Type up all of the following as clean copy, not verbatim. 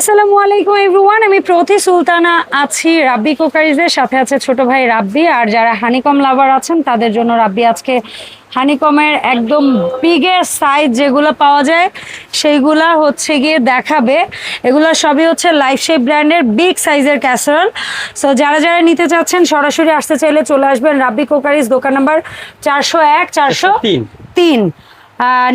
আসসালামু আলাইকুম এভরিওয়ান, আমি প্রতি সুলতানা আছি রাব্বি কুকারিজের সাথে আছে ছোট ভাই রাব্বি। আর যারা হানিকম লাভার আছেন তাদের জন্য রাব্বি আজকে হানিকমের একদম বিগেস্ট সাইজ যেগুলো পাওয়া যায় সেইগুলা হচ্ছে গিয়ে দেখাবে। এগুলো সবই হচ্ছে লাইফ শেপ ব্র্যান্ডের বিগ সাইজের ক্যাসারোল। সো যারা যারা নিতে চাচ্ছেন সরাসরি আসতে চাইলে চলে আসবেন রাব্বি কুকারিজ, দোকান নাম্বার 401 403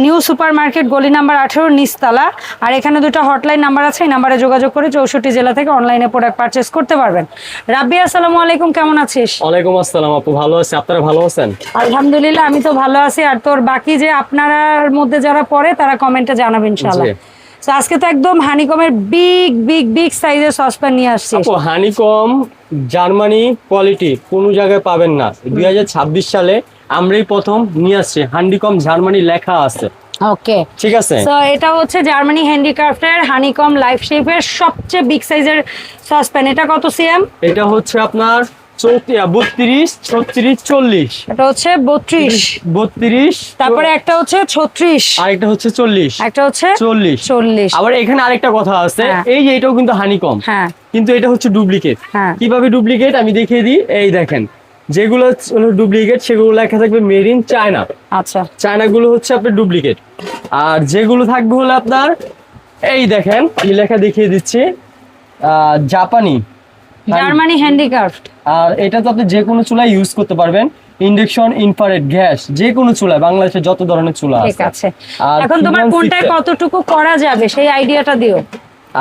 নিউ সুপার মার্কেট, গলি নাম্বার 18, নিচতলা। আর এখানে দুটো হটলাইন নাম্বার আছে, এই নাম্বারে যোগাযোগ করে 64 জেলা থেকে অনলাইনে প্রোডাক্ট পারচেস করতে পারবেন। রাব্বি আসসালামু আলাইকুম, কেমন আছিস? ওয়ালাইকুম আসসালাম আপু, ভালো আছি, আপনারা ভালো আছেন? আলহামদুলিল্লাহ, আমি তো ভালো আছি। আর তোর বাকি যে আপনার মধ্যে যারা পড়ে তারা কমেন্টে জানাবেন ইনশাআল্লাহ। তো আজকে তো একদম হানিকমের বিগ বিগ বিগ সাইজের সসপ্যান নিয়ে আসছিস। আপু হানিকম জার্মানি কোয়ালিটি কোনো জায়গায় পাবেন না। 2026 সালে আমরাই প্রথম নিয়ে আসছি, হানিকম জার্মানি লেখা আছে। ওকে, ঠিক আছে। সো এটা হচ্ছে জার্মানি হ্যান্ডিক্রাফটের হানিকম লাইফ শেপের সবচেয়ে বিগ সাইজের সসপ্যান। এটা কত সিএম? এটা হচ্ছে আপনার 32, 36, 40। এটা হচ্ছে 32, তারপরে একটা হচ্ছে 36, আর একটা হচ্ছে 40, একটা হচ্ছে 40। আবার এখানে আরেকটা কথা আছে, এই যে এটাও কিন্তু হানিকম, হ্যাঁ, কিন্তু এটা হচ্ছে ডুপ্লিকেট। কিভাবে ডুপ্লিকেট আমি দেখিয়ে দিই। এই দেখেন, যেগুলো হলো ডুপ্লিকেট সেগুলো লেখা থাকবে মেড ইন চায়না। আচ্ছা, চায়না গুলো হচ্ছে আপনার ডুপ্লিকেট, আর যেগুলো থাকবে হলো আপনার এই দেখেন এই লেখা দেখিয়ে দিচ্ছি জাপানি জার্মানি হ্যান্ডিক্রাফট। আর এটা তো আপনি যে কোনো চুলায় ইউজ করতে পারবেন, ইন্ডাকশন, ইনফ্রারেড, গ্যাস, যে কোনো চুলায়, বাংলাদেশে যত ধরনের চুলা আছে। ঠিক আছে, এখন তোমার কোনটায় কতটুকু করা যাবে সেই আইডিয়াটা দিও।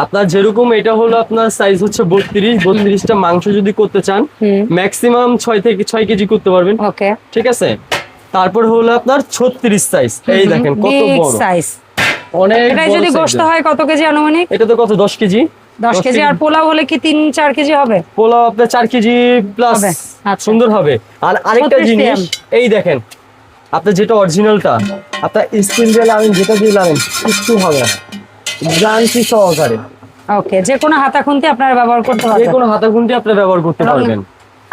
আপনার যেরকম এটা হলো আপনার সাইজ হচ্ছে 32টা মাংস যদি করতে চান ম্যাক্সিমাম 6 থেকে 6 কেজি করতে পারবেন। ওকে, ঠিক আছে। তারপর হলো আপনার 36 সাইজ, এই দেখেন কত বড় সাইজ, অনেক বড়। এটা যদি গোশত হয় কত কেজি আনুমানিক? এটা তো কত 10 কেজি। 10 কেজি। আর পোলাও হলে কি 3-4 কেজি হবে? পোলাও আপনার 4 কেজি প্লাস সুন্দর হবে। আর আরেকটা জিনিস এই দেখেন, আপনার যেটা অরিজিনালটা আপনার স্ক্রিন দিয়ে লাগাবেন, যেটা দিয়ে লাগাবেন কিছু হবে না, গ্যারান্টি সহকারে। ওকে, যে কোনো হাতা খুন্তি আপনারা ব্যবহার করতে পারবেন, যে কোনো হাতা খুন্তি আপনারা ব্যবহার করতে পারবেন।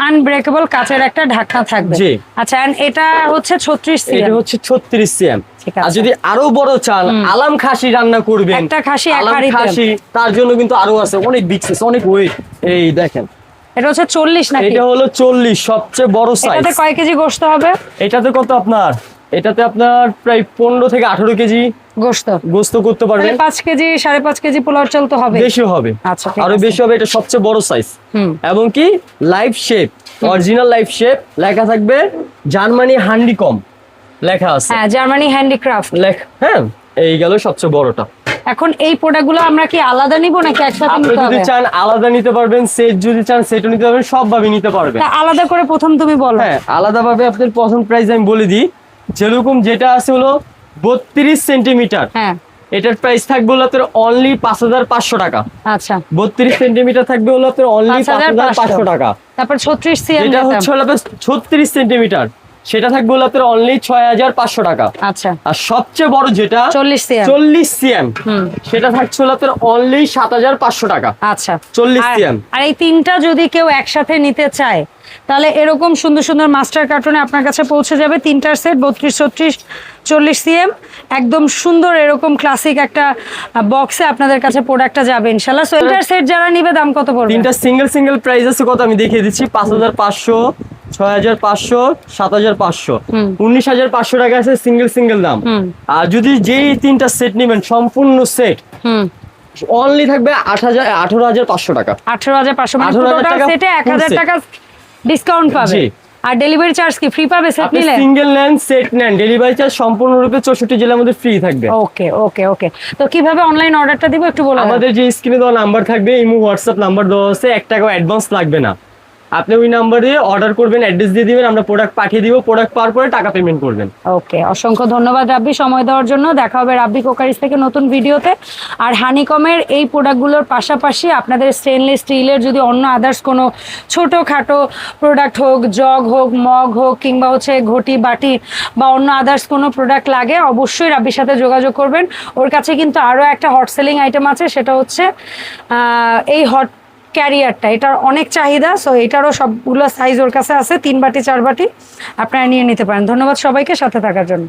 আনব্রেকেবল কাচের একটা ঢাকনা থাকবে। জি। আচ্ছা, এন্ড এটা হচ্ছে 36 সিএম। এটা হচ্ছে 36 সিএম। আর যদি আরো বড় চান, আলাম খাসি রান্না করবেন, একটা খাসি এক আলাম হাঁড়িতে, খাসি তার জন্য কিন্তু আরো আছে, অনেক বিগ সাইজ, অনেক ওয়েট। এই দেখেন, এটা হচ্ছে 40 নাকি? এটা হলো 40, সবচেয়ে বড় সাইজ। এটাতে কয় কেজি গোশত হবে? এটাতে কত আপনার, এটাতে আপনার প্রায় 15 থেকে 18 কেজি গোশত করতে পারবেন। 5 কেজি 5.5 কেজি পোলাও চাল তো হবে, বেশি হবে। আচ্ছা, আরো বেশি হবে। এটা সবচেয়ে বড় সাইজ এবং কি life shape, original life shape লেখা থাকবে, জার্মানি হান্ডিকম লেখা আছে। হ্যাঁ, জার্মানি হ্যান্ডিক্রাফট লেখা। হ্যাঁ, এই গেল সবচেয়ে বড়টা। এখন এই প্রোডাক্টগুলো আমরা কি আলাদা নিব নাকি একসাথে নিতে হবে? আপনি যদি চান আলাদা নিতে পারবেন, সেট যদি চান সেটও নিতে পারবেন, সবভাবে নিতে পারবেন। তা আলাদা করে প্রথম তুমি বলো। হ্যাঁ, আলাদাভাবে আপনার পছন্দ প্রাইস আমি বলে দিই। যেরকম যেটা আছে হলো 32 সেন্টিমিটার, হ্যাঁ, এটার প্রাইস থাকবে হলো আপনার অনলি 5500 টাকা। আচ্ছা, 32 সেন্টিমিটার থাকবে হলো আপনার অনলি 5500 টাকা। তারপর 36 সিএম এটা হচ্ছে হলো 36 সেন্টিমিটার, সেটা থাকবে হলো আপনার অনলি 6500 টাকা। আচ্ছা, আর সবচেয়ে বড় যেটা 40 সিএম, সেটা থাকছে হলো আপনার অনলি 7500 টাকা। আচ্ছা, 40 সিএম। আর এই তিনটা যদি কেউ একসাথে নিতে চায় তাহলে এরকম সুন্দর সুন্দর মাস্টার কার্টুনে আপনার কাছে পৌঁছে যাবে তিনটার সেট, 32, 36, 40 সিএম। একদম সুন্দর এরকম ক্লাসিক একটা বক্সে আপনাদের কাছে প্রোডাক্টটা যাবে ইনশাআল্লাহ। সো তিনটার সেট যারা নিবে দাম কত পড়বে? তিনটা সিঙ্গেল প্রাইস আছে কত আমি দেখিয়ে দিচ্ছি। 5500, 6500, 7500, 19500 টাকা আছে সিঙ্গেল দাম। আর যদি যেই তিনটা সেট নেবেন সম্পূর্ণ সেট, অনলি থাকবে 18500 টাকা। 18500 মানে টোটাল সেটে 1000 টাকা ডিসকাউন্ট পাবে। আর ডেলিভারি চার্জ কি ফ্রি পাবে সেট নিলে? সিঙ্গেল নেন, সেট নেন, ডেলিভারি চার্জ সম্পূর্ণরূপে 64 জেলার মধ্যে ফ্রি থাকবে। ওকে ওকে ওকে। তো কিভাবে অনলাইন অর্ডারটা দিব একটু বলুন। আমাদের যে স্ক্রিনে দেওয়া নাম্বার থাকবে, ইমো হোয়াটসঅ্যাপ নাম্বার দেওয়া আছে, 1 টাকাও অ্যাডভান্স লাগবে না। আপনি ওই নাম্বারে অর্ডার করবেন, অ্যাড্রেস দিয়ে দিবেন, আমরা প্রোডাক্ট পাঠিয়ে দিব, প্রোডাক্ট পাওয়ার পরে টাকা পেমেন্ট করবেন। ওকে, অসংখ্য ধন্যবাদ রাব্বি সময় দেওয়ার জন্য। দেখা হবে রাব্বি কুকারিজ থেকে নতুন ভিডিওতে। আর হানিকমের এই প্রোডাক্টগুলোর পাশাপাশি আপনাদের স্টেনলেস স্টিলের যদি অন্য আদার্স কোনো ছোটোখাটো প্রোডাক্ট হোক, জগ হোক, মগ হোক, কিংবা হচ্ছে ঘটি বাটি বা অন্য আদার্স কোনো প্রোডাক্ট লাগে, অবশ্যই রাব্বির সাথে যোগাযোগ করবেন। ওর কাছে কিন্তু আরও একটা হট সেলিং আইটেম আছে, সেটা হচ্ছে এই হট ক্যারিয়ারটা। এটার অনেক চাহিদা, সো এটারও সবগুলো সাইজ ওর কাছে আছে, 3 বাটি 4 বাটি আপনারা নিয়ে নিতে পারেন। ধন্যবাদ সবাইকে সাথে থাকার জন্য।